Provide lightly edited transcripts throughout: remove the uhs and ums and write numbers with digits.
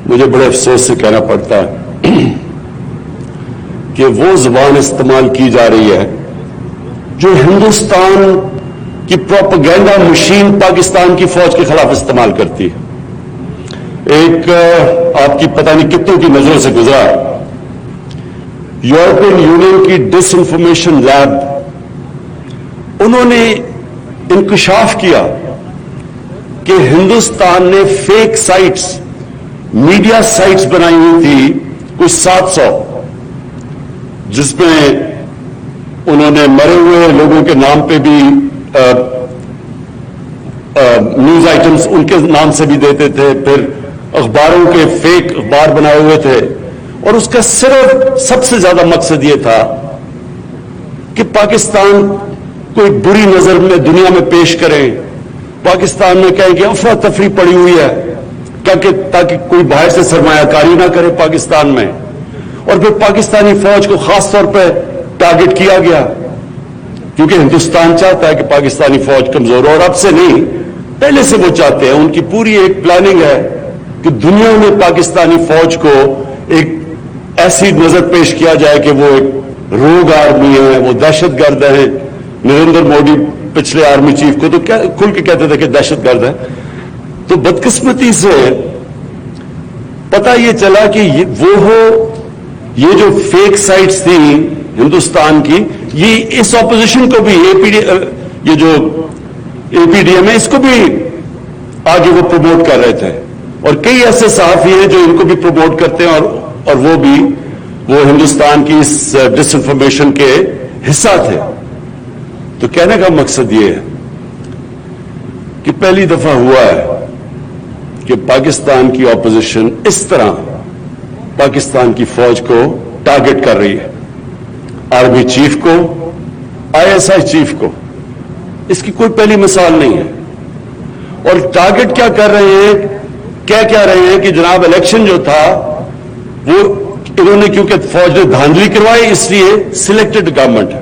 مجھے بڑے افسوس سے کہنا پڑتا ہے کہ وہ زبان استعمال کی جا رہی ہے جو ہندوستان کی پروپیگنڈا مشین پاکستان کی فوج کے خلاف استعمال کرتی ہے. ایک آپ کی پتہ نہیں کتنوں کی نظروں سے گزرا یورپین یونین کی ڈس انفارمیشن لیب, انہوں نے انکشاف کیا کہ ہندوستان نے فیک سائٹس, میڈیا سائٹس بنائی ہوئی تھی کچھ 700, جس میں انہوں نے مرے ہوئے لوگوں کے نام پہ بھی نیوز آئٹمس ان کے نام سے بھی دیتے تھے, پھر اخباروں کے فیک اخبار بنائے ہوئے تھے, اور اس کا صرف سب سے زیادہ مقصد یہ تھا کہ پاکستان کوئی بری نظر میں دنیا میں پیش کریں, پاکستان میں کہیں کہ افراتفری پڑی ہوئی ہے تاکہ کوئی باہر سے سرمایہ کاری نہ کرے پاکستان میں. اور پھر پاکستانی فوج کو خاص طور پہ ٹارگٹ کیا گیا کیونکہ ہندوستان چاہتا ہے کہ پاکستانی فوج کمزور ہو, اور اب سے نہیں پہلے سے وہ چاہتے ہیں. ان کی پوری ایک پلاننگ ہے کہ دنیا میں پاکستانی فوج کو ایک ایسی نظر پیش کیا جائے کہ وہ ایک روگ آرمی ہے, وہ دہشت گرد ہے. نریندر مودی پچھلے آرمی چیف کو تو کھل کے کہتے تھے کہ دہشت گرد ہے. تو بدقسمتی سے پتہ یہ چلا کہ یہ جو فیک سائٹس تھیں ہندوستان کی, یہ اس اپوزیشن کو بھی یہ جو اے پی ڈی ایم ہے اس کو بھی آگے وہ پروموٹ کر رہے تھے, اور کئی ایسے صحافی ہیں جو ان کو بھی پروموٹ کرتے ہیں اور وہ ہندوستان کی اس ڈس انفارمیشن کے حصہ تھے. تو کہنے کا مقصد یہ ہے کہ پہلی دفعہ ہوا ہے کہ پاکستان کی اپوزیشن اس طرح پاکستان کی فوج کو ٹارگٹ کر رہی ہے, آرمی چیف کو, آئی ایس آئی چیف کو. اس کی کوئی پہلی مثال نہیں ہے. اور ٹارگٹ کیا کر رہے ہیں, کیا رہے ہیں کہ جناب الیکشن جو تھا وہ انہوں نے کیونکہ فوج نے دھاندلی کروائی اس لیے سلیکٹڈ گورنمنٹ ہے.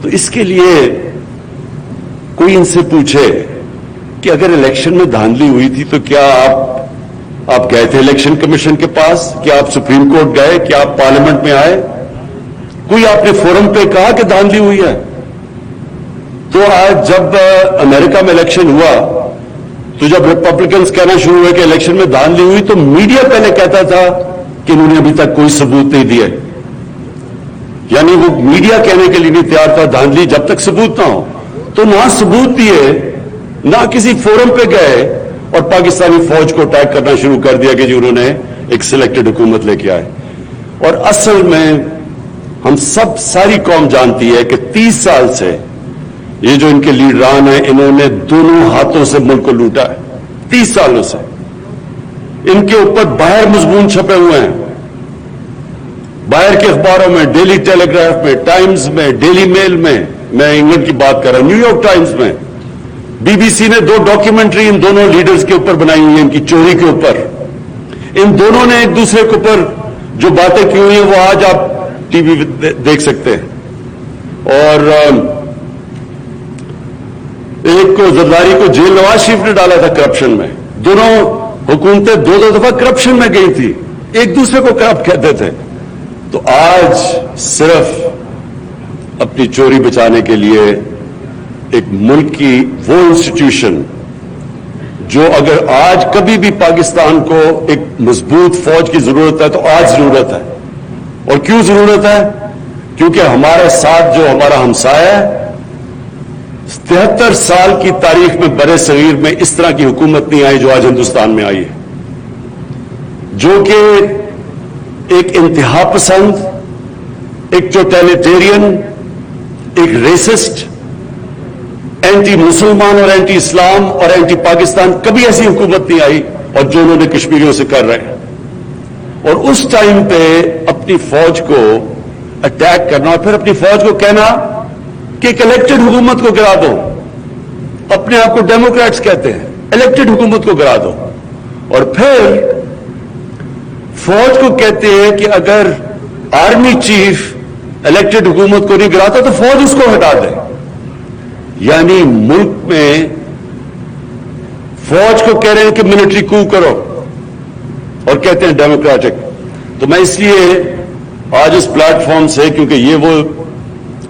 تو اس کے لیے کوئی ان سے پوچھے کہ اگر الیکشن میں دھاندلی ہوئی تھی تو کیا آپ گئے تھے الیکشن کمیشن کے پاس, کیا آپ سپریم کورٹ گئے, کیا آپ پارلیمنٹ میں آئے, کوئی آپ نے فورم پہ کہا کہ دھاندلی ہوئی ہے؟ تو آج جب امریکہ میں الیکشن ہوا تو جب ریپبلکنز کہنا شروع ہوئے کہ الیکشن میں دھاندلی ہوئی تو میڈیا پہلے کہتا تھا کہ انہوں نے ابھی تک کوئی ثبوت نہیں دیے. یعنی وہ میڈیا کہنے کے لیے نہیں تیار تھا دھاندلی جب تک ثبوت نہ ہو. تو نہ ثبوت دیے, نہ کسی فورم پہ گئے, اور پاکستانی فوج کو اٹیک کرنا شروع کر دیا کہ جی انہوں نے ایک سلیکٹڈ حکومت لے کے آئے. اور اصل میں ہم ساری قوم جانتی ہے کہ 30 سال سے یہ جو ان کے لیڈران ہیں انہوں نے دونوں ہاتھوں سے ملک کو لوٹا ہے. 30 سالوں سے ان کے اوپر باہر مضمون چھپے ہوئے ہیں, باہر کے اخباروں میں, ڈیلی ٹیلی گراف میں, ٹائمز میں, ڈیلی میل میں, میں انگلینڈ کی بات کر رہا ہوں, نیو یارک ٹائمز میں, بی بی سی نے 2 ڈاکیومنٹری ان دونوں لیڈرز کے اوپر بنائی ہوئی ہیں, ان کی چوری کے اوپر. ان دونوں نے ایک دوسرے کے اوپر جو باتیں کی ہوئی ہیں وہ آج آپ ٹی وی دیکھ سکتے ہیں. اور ایک کو زرداری کو جیل نواز شریف نے ڈالا تھا کرپشن میں. دونوں حکومتیں 2 دفعہ کرپشن میں گئی تھی, ایک دوسرے کو کرپٹ کہتے تھے. تو آج صرف اپنی چوری بچانے کے لیے ایک ملک کی وہ انسٹیٹیوشن جو اگر آج کبھی بھی پاکستان کو ایک مضبوط فوج کی ضرورت ہے تو آج ضرورت ہے. اور کیوں ضرورت ہے؟ کیونکہ ہمارے ساتھ جو ہمارا ہمسایہ ہے, 73 سال کی تاریخ میں برے صغیر میں اس طرح کی حکومت نہیں آئی جو آج ہندوستان میں آئی ہے, جو کہ ایک انتہا پسند, ایک ٹوٹیلیٹیرین, ایک ریسسٹ, اینٹی مسلمان اور اینٹی اسلام اور اینٹی پاکستان, کبھی ایسی حکومت نہیں آئی, اور جو انہوں نے کشمیریوں سے کر رہے ہیں. اور اس ٹائم پہ اپنی فوج کو اٹیک کرنا اور پھر اپنی فوج کو کہنا کہ ایک الیکٹڈ حکومت کو گرا دو, اپنے آپ کو ڈیموکریٹس کہتے ہیں, الیکٹڈ حکومت کو گرا دو. اور پھر فوج کو کہتے ہیں کہ اگر آرمی چیف الیکٹڈ حکومت کو نہیں گراتا تو فوج اس کو ہٹا دے. یعنی ملک میں فوج کو کہہ رہے ہیں کہ ملٹری کو کرو, اور کہتے ہیں ڈیموکریٹک. تو میں اس لیے آج اس پلیٹ فارم سے, کیونکہ یہ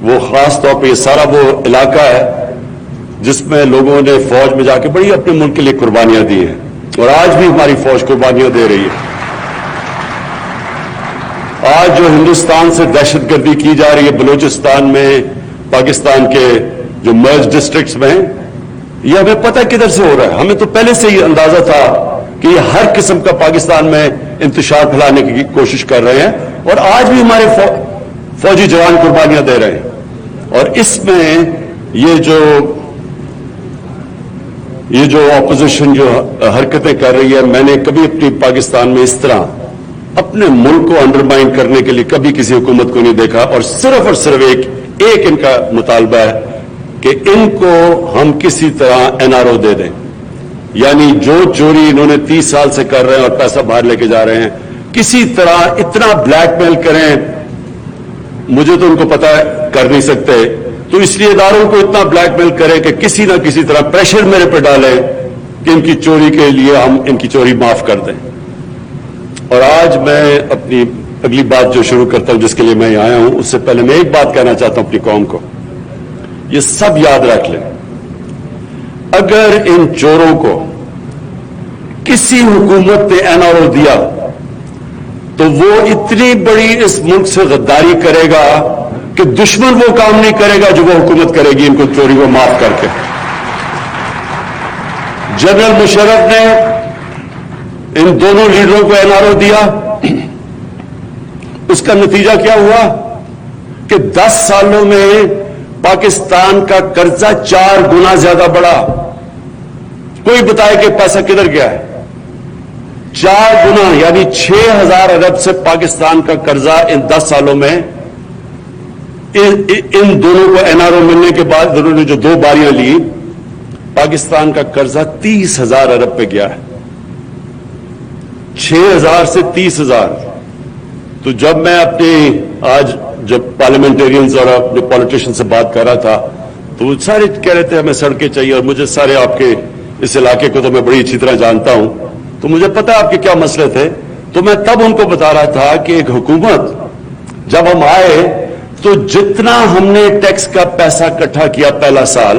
وہ خاص طور پہ یہ سارا وہ علاقہ ہے جس میں لوگوں نے فوج میں جا کے بڑی اپنے ملک کے لیے قربانیاں دی ہیں, اور آج بھی ہماری فوج قربانیاں دے رہی ہے. آج جو ہندوستان سے دہشت گردی کی جا رہی ہے بلوچستان میں, پاکستان کے جو مرج ڈسٹرکٹس میں, یہ ہمیں پتہ کدھر سے ہو رہا ہے. ہمیں تو پہلے سے ہی اندازہ تھا کہ یہ ہر قسم کا پاکستان میں انتشار پھیلانے کی کوشش کر رہے ہیں, اور آج بھی ہمارے فوجی جوان قربانیاں دے رہے ہیں. اور اس میں یہ جو اپوزیشن جو حرکتیں کر رہی ہے, میں نے کبھی اپنی پاکستان میں اس طرح اپنے ملک کو انڈرمائن کرنے کے لیے کبھی کسی حکومت کو نہیں دیکھا. اور صرف ایک ان کا مطالبہ ہے کہ ان کو ہم کسی طرح NRO دے دیں. یعنی جو چوری انہوں نے 30 سال سے کر رہے ہیں اور پیسہ باہر لے کے جا رہے ہیں, کسی طرح اتنا بلیک میل کریں. مجھے تو ان کو پتا ہے کر نہیں سکتے, تو اس لیے اداروں کو اتنا بلیک میل کریں کہ کسی نہ کسی طرح پریشر میرے پہ ڈالیں کہ ان کی چوری کے لیے ہم ان کی چوری معاف کر دیں. اور آج میں اپنی اگلی بات جو شروع کرتا ہوں, جس کے لیے میں یہاں آیا ہوں, اس سے پہلے میں ایک بات کہنا چاہتا ہوں اپنی قوم کو. یہ سب یاد رکھ لیں, اگر ان چوروں کو کسی حکومت نے NRO دیا تو وہ اتنی بڑی اس ملک سے غداری کرے گا کہ دشمن وہ کام نہیں کرے گا جو وہ حکومت کرے گی ان کو چوری کو معاف کر کے. جنرل مشرف نے ان دونوں لیڈروں کو NRO دیا, اس کا نتیجہ کیا ہوا کہ 10 سالوں میں پاکستان کا قرضہ 4 گنا زیادہ بڑھا. کوئی بتائے کہ پیسہ کدھر گیا ہے؟ 4 گنا, یعنی 6,000 ارب سے پاکستان کا قرضہ ان 10 سالوں میں. ان دونوں کو NRO ملنے کے بعد انہوں نے جو 2 باریاں لی, پاکستان کا قرضہ 30,000 ارب پہ گیا ہے. 6,000 سے 30,000. تو جب میں آج جب پارلیمنٹیرینز اور اپنے پولیٹیشین سے بات کر رہا تھا, تو وہ سارے کہہ رہے تھے ہمیں سڑکیں چاہیے, اور مجھے سارے آپ کے اس علاقے کو تو میں بڑی اچھی طرح جانتا ہوں, تو مجھے پتا آپ کے کیا مسئلے تھے. تو میں تب ان کو بتا رہا تھا کہ ایک حکومت جب ہم آئے تو جتنا ہم نے ٹیکس کا پیسہ اکٹھا کیا پہلا سال,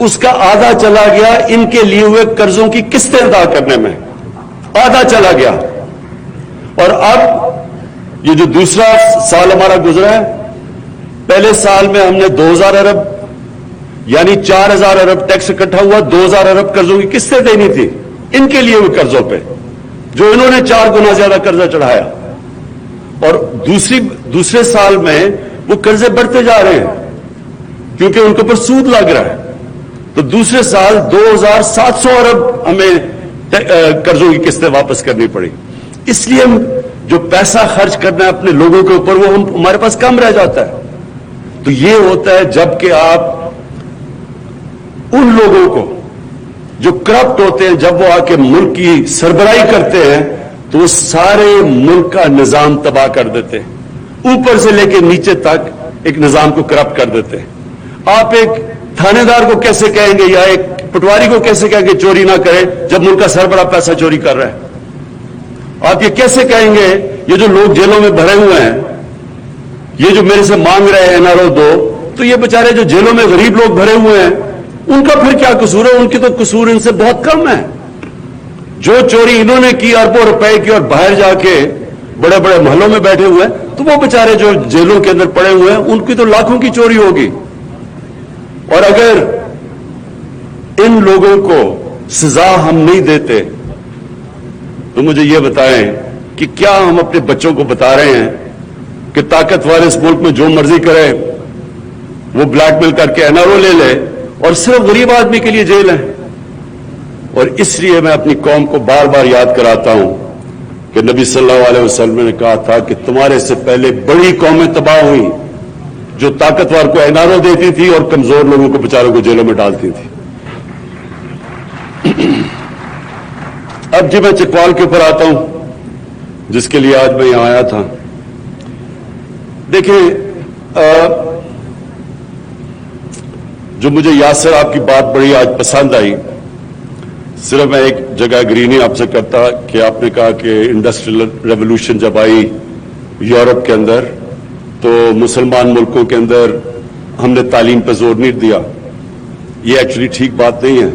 اس کا آدھا چلا گیا ان کے لیے ہوئے قرضوں کی قسطیں ادا کرنے میں, آدھا چلا گیا. اور اب یہ جو دوسرا سال ہمارا گزرا ہے, پہلے سال میں ہم نے 2,000 ارب یعنی 4,000 ارب ٹیکس اکٹھا ہوا, 2,000 ارب قرضوں کی قسطیں دینی تھی ان کے لیے ہوئے قرضوں پہ, جو انہوں نے 4 گنا زیادہ قرضہ چڑھایا. اور دوسرے سال میں وہ قرضے بڑھتے جا رہے ہیں کیونکہ ان کے اوپر سود لگ رہا ہے. تو دوسرے سال 2,700 ارب ہمیں قرضوں کی قسطیں واپس کرنی پڑی. اس لیے ہم جو پیسہ خرچ کرنا ہے اپنے لوگوں کے اوپر, وہ ہمارے پاس کم رہ جاتا ہے. تو یہ ہوتا ہے جب کہ آپ ان لوگوں کو جو کرپٹ ہوتے ہیں, جب وہ آ کے ملک کی سربراہی کرتے ہیں, تو وہ سارے ملک کا نظام تباہ کر دیتے ہیں, اوپر سے لے کے نیچے تک ایک نظام کو کرپٹ کر دیتے ہیں. آپ ایک تھانے دار کو کیسے کہیں گے, یا ایک پٹواری کو کیسے کہیں گے چوری نہ کرے جب ملک کا سربراہ پیسہ چوری کر رہا ہے؟ آپ یہ کیسے کہیں گے یہ جو لوگ جیلوں میں بھرے ہوئے ہیں, یہ جو میرے سے مانگ رہے ہیں NRO دو, تو یہ بیچارے جو جیلوں میں غریب لوگ بھرے ہوئے ہیں, ان کا پھر کیا قصور ہے؟ ان کی تو قصور ان سے بہت کم ہے. جو چوری انہوں نے کی اربوں روپے کی, اور باہر جا کے بڑے بڑے محلوں میں بیٹھے ہوئے ہیں, تو وہ بیچارے جو جیلوں کے اندر پڑے ہوئے ہیں, ان کی تو لاکھوں کی چوری ہوگی. اور اگر ان لوگوں کو سزا ہم نہیں دیتے, تو مجھے یہ بتائیں کہ کیا ہم اپنے بچوں کو بتا رہے ہیں کہ طاقتور اس ملک میں جو مرضی کرے, وہ بلیک میل کر کے NRO لے لے, اور صرف غریب آدمی کے لیے جیل ہے؟ اور اس لیے میں اپنی قوم کو بار بار یاد کراتا ہوں کہ نبی صلی اللہ علیہ وسلم نے کہا تھا کہ تمہارے سے پہلے بڑی قومیں تباہ ہوئیں جو طاقتور کو NRO دیتی تھی اور کمزور لوگوں کو بیچاروں کو جیلوں میں ڈالتی تھی. اب جی میں چکوال کے اوپر آتا ہوں, جس کے لیے آج میں یہاں آیا تھا. دیکھیں, جو مجھے یاسر آپ کی بات بڑی آج پسند آئی, صرف میں ایک جگہ اگری نہیں آپ سے کرتا کہ آپ نے کہا کہ انڈسٹریل ریولوشن جب آئی یورپ کے اندر تو مسلمان ملکوں کے اندر ہم نے تعلیم پہ زور نہیں دیا. یہ ایکچولی ٹھیک بات نہیں ہے.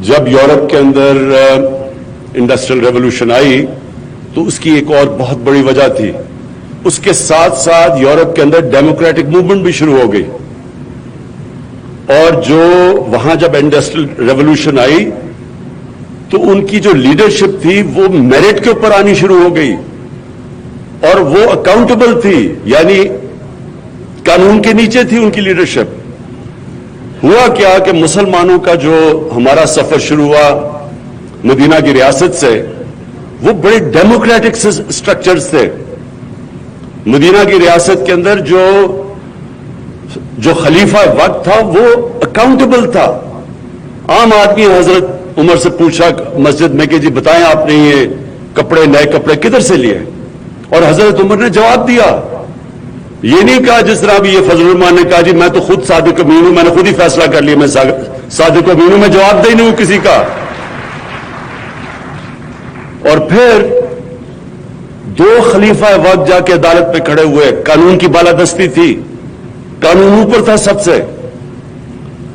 جب یورپ کے اندر انڈسٹریل ریولوشن آئی تو اس کی ایک اور بہت بڑی وجہ تھی. اس کے ساتھ ساتھ یورپ کے اندر ڈیموکریٹک موومنٹ بھی شروع ہو گئی, اور جو وہاں جب انڈسٹریل ریولوشن آئی تو ان کی جو لیڈرشپ تھی وہ میرٹ کے اوپر آنی شروع ہو گئی, اور وہ اکاؤنٹیبل تھی, یعنی قانون کے نیچے تھی ان کی لیڈرشپ. ہوا کیا کہ مسلمانوں کا جو ہمارا سفر شروع ہوا مدینہ کی ریاست سے, وہ بڑے ڈیموکریٹک سٹرکچرز تھے. مدینہ کی ریاست کے اندر جو خلیفہ وقت تھا وہ اکاؤنٹیبل تھا. عام آدمی حضرت عمر سے پوچھا مسجد میں کہ جی بتائیں آپ نے یہ کپڑے نئے کپڑے کدھر سے لیے, اور حضرت عمر نے جواب دیا. یہ نہیں کہا جس طرح بھی یہ فضل الرحمان نے کہا جی میں تو خود صادق امین ہوں, میں نے خود ہی فیصلہ کر لیا, میں صادق امین ہوں, میں جواب دے نہیں ہوں کسی کا. اور پھر دو خلیفہ وقت جا کے عدالت پہ کھڑے ہوئے. قانون کی بالادستی تھی, قانون اوپر تھا سب سے.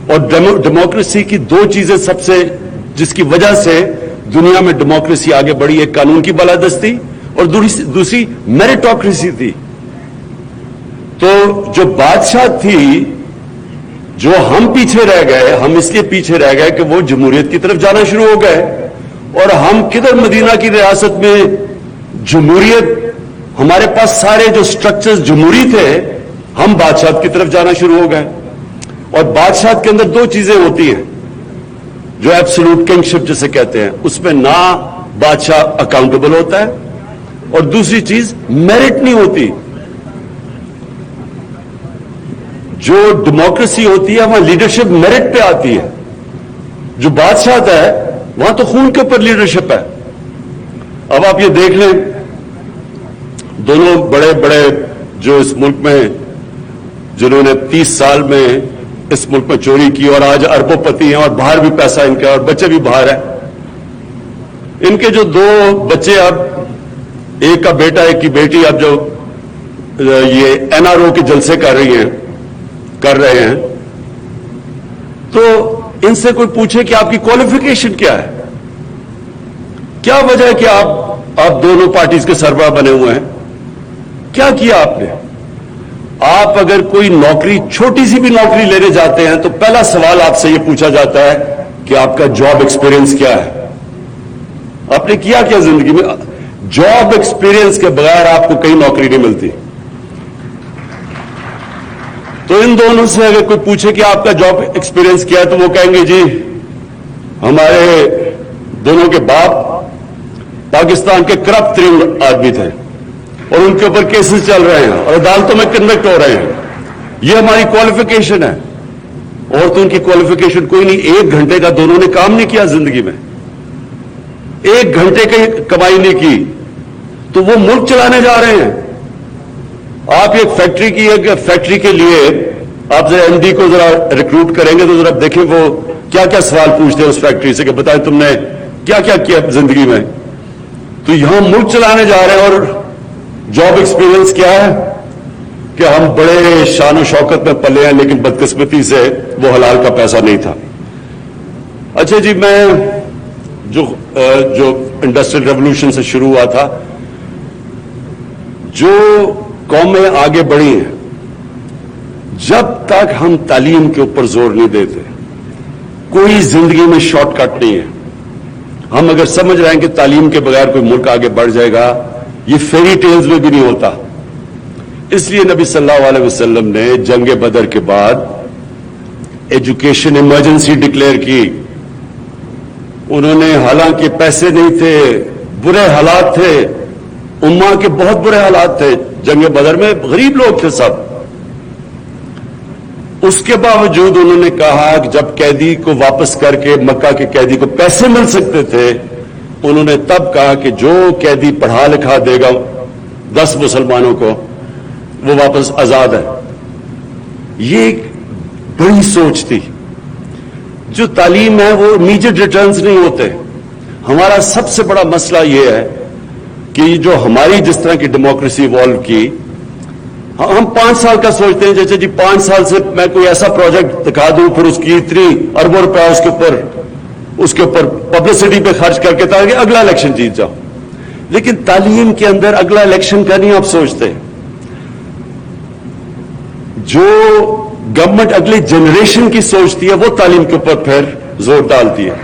اور ڈیموکریسی کی دو چیزیں سب سے جس کی وجہ سے دنیا میں ڈیموکریسی آگے بڑھی, ایک قانون کی بالادستی اور دوسری میریٹوکریسی تھی. تو جو بادشاہ تھی, جو ہم پیچھے رہ گئے, ہم اس لیے پیچھے رہ گئے کہ وہ جمہوریت کی طرف جانا شروع ہو گئے, اور ہم کدھر مدینہ کی ریاست میں جمہوریت, ہمارے پاس سارے جو سٹرکچرز جمہوری تھے, ہم بادشاہت کی طرف جانا شروع ہو گئے. اور بادشاہت کے اندر دو چیزیں ہوتی ہیں جو ایبسولوٹ کنگشپ جسے کہتے ہیں, اس میں نہ بادشاہ اکاؤنٹیبل ہوتا ہے, اور دوسری چیز میرٹ نہیں ہوتی. جو ڈیموکریسی ہوتی ہے وہاں لیڈرشپ میرٹ پہ آتی ہے, جو بادشاہت ہے وہاں تو خون کے اوپر لیڈرشپ ہے. اب آپ یہ دیکھ لیں, دونوں بڑے بڑے جو اس ملک میں جنہوں نے 30 سال میں اس ملک میں چوری کی اور آج اربوں پتی ہیں اور باہر بھی پیسہ ان کا اور بچے بھی باہر ہیں, ان کے جو دو بچے, اب ایک کا بیٹا ایک کی بیٹی اب جو یہ NRO کے جلسے کر رہے ہیں, تو ان سے کوئی پوچھے کہ آپ کی کوالیفیکیشن کیا ہے, کیا وجہ ہے کہ آپ دونوں پارٹیز کے سربراہ بنے ہوئے ہیں, کیا کیا آپ نے؟ آپ اگر کوئی نوکری, چھوٹی سی بھی نوکری لینے جاتے ہیں تو پہلا سوال آپ سے یہ پوچھا جاتا ہے کہ آپ کا جاب ایکسپیرینس کیا ہے, آپ نے کیا کیا زندگی میں. جاب ایکسپیرینس کے بغیر آپ کو کہیں نوکری نہیں ملتی. تو ان دونوں سے اگر کوئی پوچھے کہ آپ کا جاب ایکسپیرینس کیا ہے تو وہ کہیں گے جی ہمارے دونوں کے باپ پاکستان کے کرپٹ ترین آدمی تھے اور ان کے اوپر کیسز چل رہے ہیں اور عدالتوں میں کنوکٹ ہو رہے ہیں, یہ ہماری کوالیفیکیشن ہے. اور تو ان کی کوالیفیکیشن کوئی نہیں, 1 گھنٹے کا دونوں نے کام نہیں کیا زندگی میں, 1 گھنٹے کی کمائی نہیں کی, تو وہ ملک چلانے جا رہے ہیں. آپ ایک فیکٹری کے لیے آپ ذرا MD کو ذرا ریکروٹ کریں گے تو ذرا دیکھیں وہ کیا کیا سوال پوچھتے ہیں اس فیکٹری سے کہ بتائیں تم نے کیا کیا کیا زندگی میں. تو یہاں ملک چلانے جا رہے ہیں, اور جاب ایکسپیرینس کیا ہے کہ ہم بڑے شان و شوکت میں پلے ہیں لیکن بدقسمتی سے وہ حلال کا پیسہ نہیں تھا. اچھا جی, میں جو انڈسٹریل ریولوشن سے شروع ہوا تھا, جو قومیں آگے بڑھی ہیں, جب تک ہم تعلیم کے اوپر زور نہیں دیتے کوئی زندگی میں شارٹ کٹ نہیں ہے. ہم اگر سمجھ رہے ہیں کہ تعلیم کے بغیر کوئی ملک آگے بڑھ جائے گا, یہ فیری ٹیلز میں بھی نہیں ہوتا. اس لیے نبی صلی اللہ علیہ وسلم نے جنگ بدر کے بعد ایجوکیشن ایمرجنسی ڈکلیئر کی. انہوں نے, حالانکہ پیسے نہیں تھے, برے حالات تھے, امہ کے بہت برے حالات تھے, جنگ بدر میں غریب لوگ تھے سب, اس کے باوجود انہوں نے کہا کہ جب قیدی کو واپس کر کے مکہ کے قیدی کو پیسے مل سکتے تھے, انہوں نے تب کہا کہ جو قیدی پڑھا لکھا دے گا 10 مسلمانوں کو وہ واپس آزاد ہے. یہ ایک بڑی سوچ تھی. جو تعلیم ہے وہ امیجیٹ ریٹرنز نہیں ہوتے. ہمارا سب سے بڑا مسئلہ یہ ہے کہ جو ہماری جس طرح کی ڈیموکریسی ایوالو کی, ہم 5 سال کا سوچتے ہیں جیسے جی 5 سال سے میں کوئی ایسا پروجیکٹ دکھا دوں, پھر اس کی اتنی اربوں روپیہ اس کے اوپر پبلسٹی پہ خرچ کر کے تاکہ اگلا الیکشن جیت جاؤ. لیکن تعلیم کے اندر اگلا الیکشن کا نہیں آپ سوچتے. جو گورنمنٹ اگلی جنریشن کی سوچتی ہے وہ تعلیم کے اوپر پھر زور ڈالتی ہے.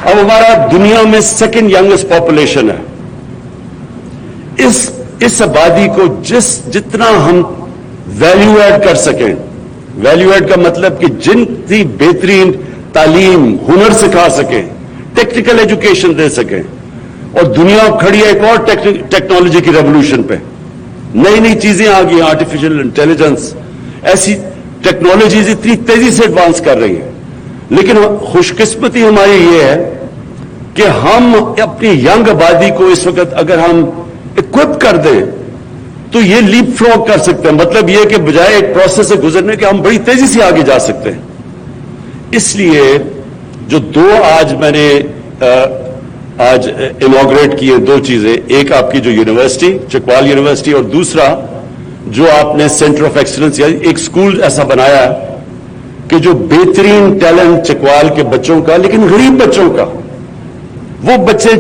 اب ہمارا دنیا میں سیکنڈ ینگسٹ پاپولیشن ہے. اس آبادی کو جتنا ہم ویلیو ایڈ کر سکیں, ویلیو ایڈ کا مطلب کہ جتنی بہترین تعلیم ہنر سکھا سکیں, ٹیکنیکل ایجوکیشن دے سکیں, اور دنیا کھڑی ہے ایک اور ٹیکنالوجی کی ریولوشن پہ. نئی نئی چیزیں آ گئی, آرٹیفیشل انٹیلیجنس, ایسی ٹیکنالوجیز اتنی تیزی سے ایڈوانس کر رہی ہیں. لیکن خوش قسمتی ہماری یہ ہے کہ ہم اپنی ینگ آبادی کو اس وقت اگر ہم اکوپ کر دیں تو یہ لیپ فراگ کر سکتے ہیں. مطلب یہ کہ بجائے ایک پروسیس سے گزرنے کے ہم بڑی تیزی سے آگے جا سکتے ہیں. اس لیے جو آج میں نے آج انوگریٹ کیے 2 چیزیں, ایک آپ کی جو یونیورسٹی چکوال یونیورسٹی, اور دوسرا جو آپ نے سینٹر آف ایکسلنس یا ایک اسکول ایسا بنایا کہ جو بہترین ٹیلنٹ چکوال کے بچوں کا, لیکن غریب بچوں کا, وہ بچے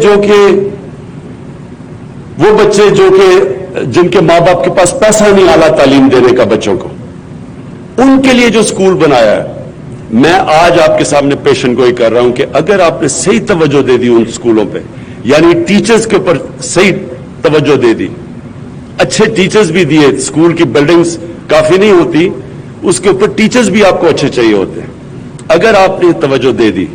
جو کہ جن کے ماں باپ کے پاس پیسہ نہیں اعلیٰ تعلیم دینے کا بچوں کو, ان کے لیے جو اسکول بنایا ہے, میں آج آپ کے سامنے پیشن گوئی کر رہا ہوں کہ اگر آپ نے صحیح توجہ دے دی ان اسکولوں پہ, یعنی ٹیچرز کے اوپر صحیح توجہ دے دی, اچھے ٹیچرز بھی دیے, اسکول کی بلڈنگز کافی نہیں ہوتی, اس کے اوپر ٹیچرز بھی آپ کو اچھے چاہیے ہوتے ہیں. اگر آپ نے توجہ دے دی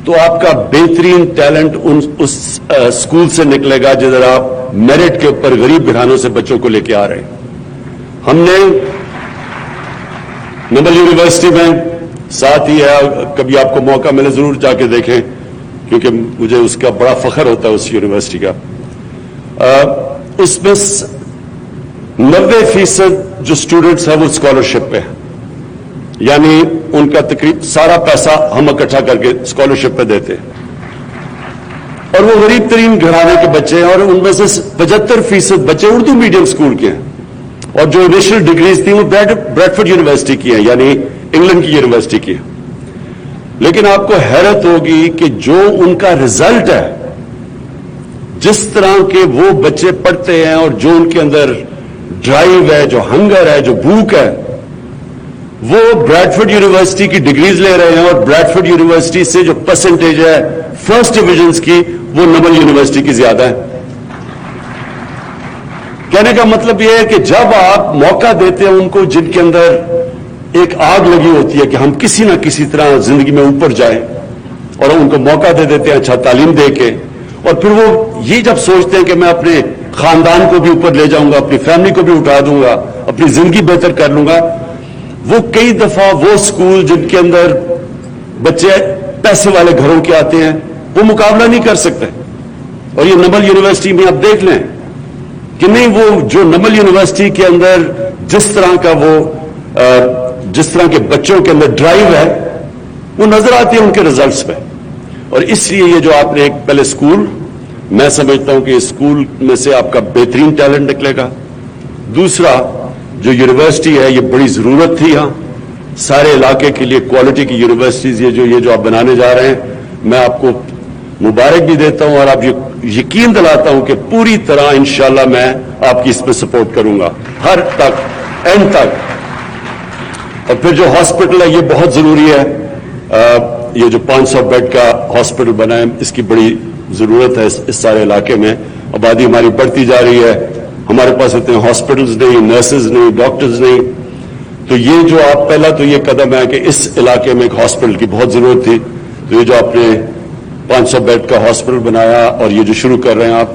تو آپ کا بہترین ٹیلنٹ اس اسکول سے نکلے گا جدھر آپ میرٹ کے اوپر غریب گھرانوں سے بچوں کو لے کے آ رہے ہیں. ہم نے نمل یونیورسٹی میں ساتھ ہی ہے, کبھی آپ کو موقع ملے ضرور جا کے دیکھیں, کیونکہ مجھے اس کا بڑا فخر ہوتا ہے اس یونیورسٹی کا. اس میں 90% جو اسٹوڈنٹس ہیں وہ اسکالرشپ پہ ہیں, یعنی ان کا تقریباً سارا پیسہ ہم اکٹھا کر کے اسکالرشپ پہ دیتے ہیں, اور وہ غریب ترین گھرانے کے بچے ہیں, اور ان میں سے 75% بچے اردو میڈیم اسکول کے ہیں, اور جو انیشل ڈگریز تھیں وہ بریڈفورڈ یونیورسٹی کی ہیں, یعنی انگلینڈ کی یونیورسٹی کی. لیکن آپ کو حیرت ہوگی کہ جو ان کا رزلٹ ہے, جس طرح کے وہ بچے پڑھتے ہیں, اور جو ان کے اندر ڈرائیو ہے, جو ہنگر ہے, جو بھوک ہے, وہ بریڈفورڈ یونیورسٹی کی ڈگریز لے رہے ہیں, اور بریڈفورڈ یونیورسٹی سے جو پرسنٹیج ہے فرسٹ ڈویژنز کی وہ نمل یونیورسٹی کی زیادہ ہے. کہنے کا مطلب یہ ہے کہ جب آپ موقع دیتے ہیں ان کو جن کے اندر ایک آگ لگی ہوتی ہے کہ ہم کسی نہ کسی طرح زندگی میں اوپر جائیں, اور ان کو موقع دے دیتے ہیں اچھا تعلیم دے کے, اور پھر وہ یہ جب سوچتے ہیں کہ میں اپنے خاندان کو بھی اوپر لے جاؤں گا, اپنی فیملی کو بھی اٹھا دوں گا, اپنی زندگی بہتر کر لوں گا, وہ کئی دفعہ وہ اسکول جن کے اندر بچے پیسے والے گھروں کے آتے ہیں وہ مقابلہ نہیں کر سکتے. اور یہ نمل یونیورسٹی میں آپ دیکھ لیں کہ نہیں, وہ جو نمل یونیورسٹی کے اندر جس طرح کے بچوں کے اندر ڈرائیو ہے وہ نظر آتی ہے ان کے ریزلٹس پہ. اور اس لیے یہ جو آپ نے ایک پہلے اسکول, میں سمجھتا ہوں کہ اسکول میں سے آپ کا بہترین ٹیلنٹ نکلے گا. دوسرا جو یونیورسٹی ہے یہ بڑی ضرورت تھی یہاں سارے علاقے کے لیے, کوالٹی کی یونیورسٹیز یہ جو آپ بنانے جا رہے ہیں, میں آپ کو مبارک بھی دیتا ہوں, اور آپ یقین دلاتا ہوں کہ پوری طرح انشاءاللہ میں آپ کی اس پہ سپورٹ کروں گا ہر تک, اینڈ تک. اور پھر جو ہاسپٹل ہے یہ بہت ضروری ہے, یہ جو 500 بیڈ کا ہاسپٹل بنا ہے اس کی بڑی ضرورت ہے اس سارے علاقے میں. آبادی ہماری بڑھتی جا رہی ہے, ہمارے پاس اتنے ہاسپٹلز نہیں, نرسز نہیں, ڈاکٹرز نہیں. تو یہ جو آپ پہلا تو یہ قدم ہے کہ اس علاقے میں ایک ہاسپٹل کی بہت ضرورت تھی, تو یہ جو آپ نے 500 بیڈ کا ہاسپٹل بنایا اور یہ جو شروع کر رہے ہیں آپ,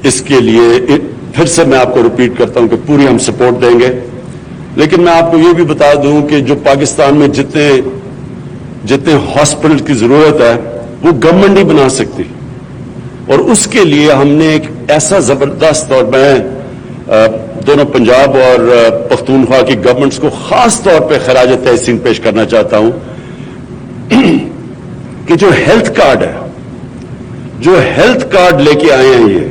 اس کے لیے پھر سے میں آپ کو ریپیٹ کرتا ہوں کہ پوری ہم سپورٹ دیں گے. لیکن میں آپ کو یہ بھی بتا دوں کہ جو پاکستان میں جتنے ہاسپٹل کی ضرورت ہے وہ گورنمنٹ نہیں بنا سکتی, اور اس کے لیے ہم نے ایک ایسا زبردست, اور میں دونوں پنجاب اور پختونخوا کی گورنمنٹس کو خاص طور پہ خراج تحسین پیش کرنا چاہتا ہوں کہ جو ہیلتھ کارڈ ہے، جو ہیلتھ کارڈ لے کے آئے ہیں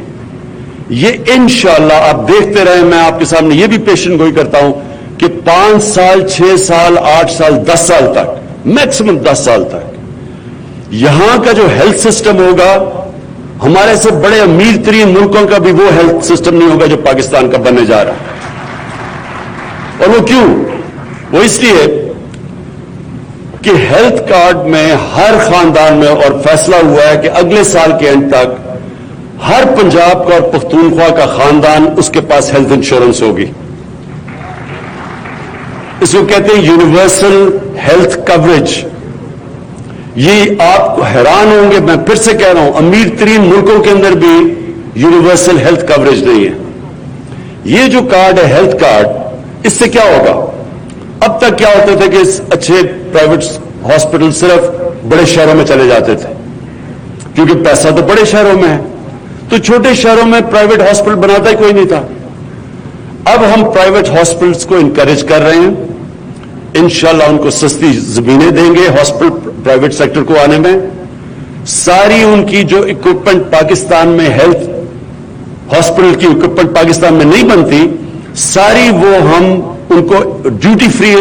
یہ انشاءاللہ آپ دیکھتے رہیں. میں آپ کے سامنے یہ بھی پیشن گوئی کرتا ہوں کہ 5 سال 6 سال 8 سال 10 سال تک، میکسیمم 10 سال تک یہاں کا جو ہیلتھ سسٹم ہوگا ہمارے سے بڑے امیر ترین ملکوں کا بھی وہ ہیلتھ سسٹم نہیں ہوگا جو پاکستان کا بننے جا رہا ہے. اور وہ کیوں؟ وہ اس لیے کہ ہیلتھ کارڈ میں ہر خاندان میں، اور فیصلہ ہوا ہے کہ اگلے سال کے اینڈ تک ہر پنجاب کا اور پختونخوا کا خاندان اس کے پاس ہیلتھ انشورنس ہوگی. اس کو کہتے ہیں یونیورسل ہیلتھ کوریج. یہ آپ حیران ہوں گے، میں پھر سے کہہ رہا ہوں، امیر ترین ملکوں کے اندر بھی یونیورسل ہیلتھ کوریج نہیں ہے. یہ جو کارڈ ہے ہیلتھ کارڈ، اس سے کیا ہوگا؟ اب تک کیا ہوتے تھے کہ اچھے پرائیویٹ ہاسپٹل صرف بڑے شہروں میں چلے جاتے تھے کیونکہ پیسہ تو بڑے شہروں میں ہے، تو چھوٹے شہروں میں پرائیویٹ ہاسپٹل بناتا ہی کوئی نہیں تھا. اب ہم پرائیویٹ ہاسپٹلس کو انکریج کر رہے ہیں. انشاءاللہ ان کو سستی زمینیں دیں گے ہاسپٹل پرائیویٹ سیکٹر کو آنے میں. ساری ان کی جو اکوپمنٹ پاکستان میں ہیلتھ ہاسپٹل کی اکوپمنٹ پاکستان میں نہیں بنتی، ساری وہ ہم ان کو ڈیوٹی فری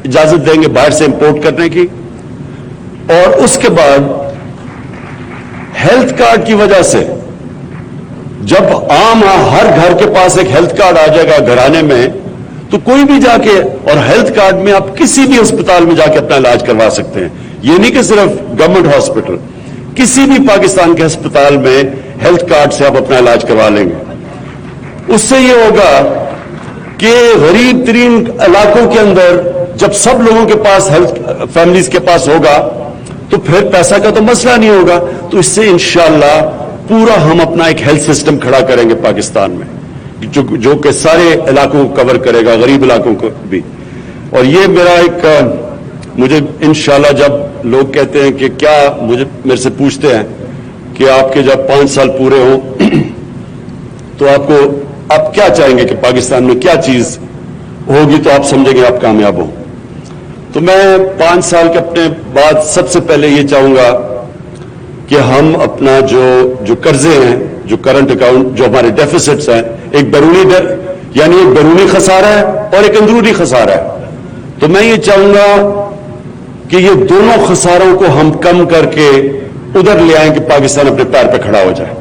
اجازت دیں گے باہر سے امپورٹ کرنے کی. اور اس کے بعد ہیلتھ کارڈ کی وجہ سے جب عام ہر گھر کے پاس ایک ہیلتھ کارڈ آ جائے گا گھرانے میں، تو کوئی بھی جا کے، اور ہیلتھ کارڈ میں آپ کسی بھی ہسپتال میں جا کے اپنا علاج کروا سکتے ہیں. یہ نہیں کہ صرف گورنمنٹ ہاسپٹل، کسی بھی پاکستان کے ہسپتال میں ہیلتھ کارڈ سے آپ اپنا علاج کروا لیں گے. اس سے یہ ہوگا کہ غریب ترین علاقوں کے اندر جب سب لوگوں کے پاس ہیلتھ فیملیز کے پاس ہوگا تو پھر پیسہ کا تو مسئلہ نہیں ہوگا. تو اس سے انشاءاللہ پورا ہم اپنا ایک ہیلتھ سسٹم کھڑا کریں گے پاکستان میں، جو کہ سارے علاقوں کو کور کرے گا، غریب علاقوں کو بھی. اور یہ میرا ایک، مجھے انشاءاللہ جب لوگ کہتے ہیں کہ کیا، مجھے میرے سے پوچھتے ہیں کہ آپ کے جب 5 سال پورے ہوں تو آپ کیا چاہیں گے کہ پاکستان میں کیا چیز ہوگی تو آپ سمجھیں گے آپ کامیاب ہوں. تو میں 5 سال کے اپنے بعد سب سے پہلے یہ چاہوں گا کہ ہم اپنا جو قرضے ہیں، جو کرنٹ اکاؤنٹ، جو ہمارے ڈیفیسٹس ہیں، ایک بیرونی خسارہ ہے اور ایک اندرونی خسارہ ہے. تو میں یہ چاہوں گا کہ یہ دونوں خساروں کو ہم کم کر کے ادھر لے آئیں کہ پاکستان اپنے پیر پہ کھڑا ہو جائے.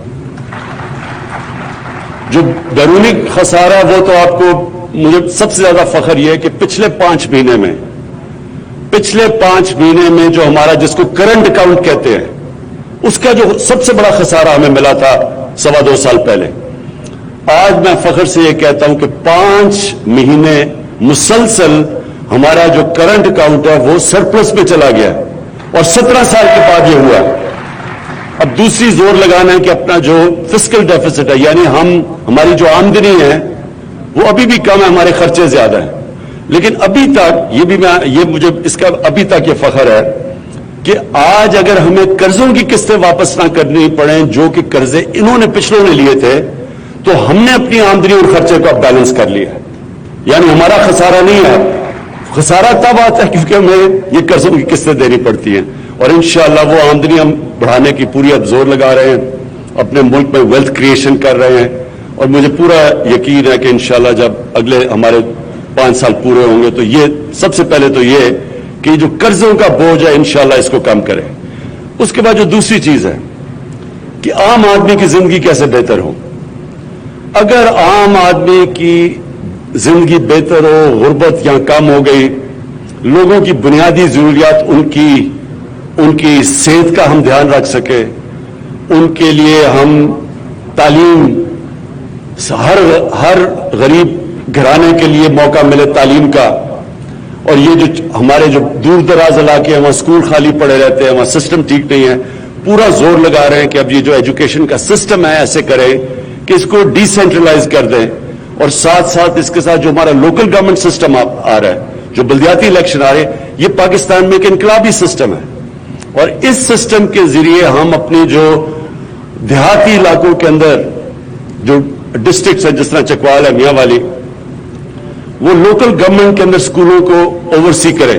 جو بیرونی خسارہ ہے وہ تو آپ کو، مجھے سب سے زیادہ فخر یہ ہے کہ پچھلے 5 مہینے میں جو ہمارا، جس کو کرنٹ اکاؤنٹ کہتے ہیں، اس کا جو سب سے بڑا خسارہ ہمیں ملا تھا 2.25 سال پہلے، آج میں فخر سے یہ کہتا ہوں کہ 5 مہینے مسلسل ہمارا جو کرنٹ اکاؤنٹ ہے وہ سرپلس میں چلا گیا ہے، اور 17 سال کے بعد یہ ہوا. اب دوسری زور لگانا ہے کہ اپنا جو فسکل ڈیفیسٹ ہے، یعنی ہماری جو آمدنی ہے وہ ابھی بھی کم ہے، ہمارے خرچے زیادہ ہیں، لیکن ابھی تک مجھے اس کا ابھی تک یہ فخر ہے کہ آج اگر ہمیں قرضوں کی قسطیں واپس نہ کرنی پڑیں، جو کہ قرضے انہوں نے پچھلوں نے لیے تھے، تو ہم نے اپنی آمدنی اور خرچے کو اب بیلنس کر لیا. یعنی ہمارا خسارہ نہیں ہے. خسارہ تب آتا ہے کیونکہ ہمیں یہ قرضوں کی قسطیں دینی پڑتی ہیں، اور انشاءاللہ وہ آمدنی ہم بڑھانے کی پوری اب زور لگا رہے ہیں، اپنے ملک میں ویلتھ کریشن کر رہے ہیں. اور مجھے پورا یقین ہے کہ انشاءاللہ جب اگلے ہمارے 5 سال پورے ہوں گے تو یہ سب سے پہلے تو یہ کہ جو قرضوں کا بوجھ ہے انشاءاللہ اس کو کم کریں. اس کے بعد جو دوسری چیز ہے کہ عام آدمی کی زندگی کیسے بہتر ہو. اگر عام آدمی کی زندگی بہتر ہو، غربت یہاں کم ہو گئی، لوگوں کی بنیادی ضروریات، ان کی صحت کا ہم دھیان رکھ سکے، ان کے لیے ہم تعلیم، ہر غریب گھرانے کے لیے موقع ملے تعلیم کا. اور یہ جو ہمارے جو دور دراز علاقے ہیں وہاں اسکول خالی پڑے رہتے ہیں، وہاں سسٹم ٹھیک نہیں ہے، پورا زور لگا رہے ہیں کہ اب یہ جو ایجوکیشن کا سسٹم ہے ایسے کریں کہ اس کو ڈی سینٹرلائز کر دیں. اور ساتھ ساتھ اس کے ساتھ جو ہمارا لوکل گورنمنٹ سسٹم آ رہا ہے، جو بلدیاتی الیکشن آ رہے ہیں، یہ پاکستان میں ایک انقلابی سسٹم ہے. اور اس سسٹم کے ذریعے ہم اپنی جو دیہاتی علاقوں کے اندر جو ڈسٹرکٹس ہیں، جس طرح چکوال ہے، میاں والی، وہ لوکل گورنمنٹ کے اندر اسکولوں کو اوورسی کرے.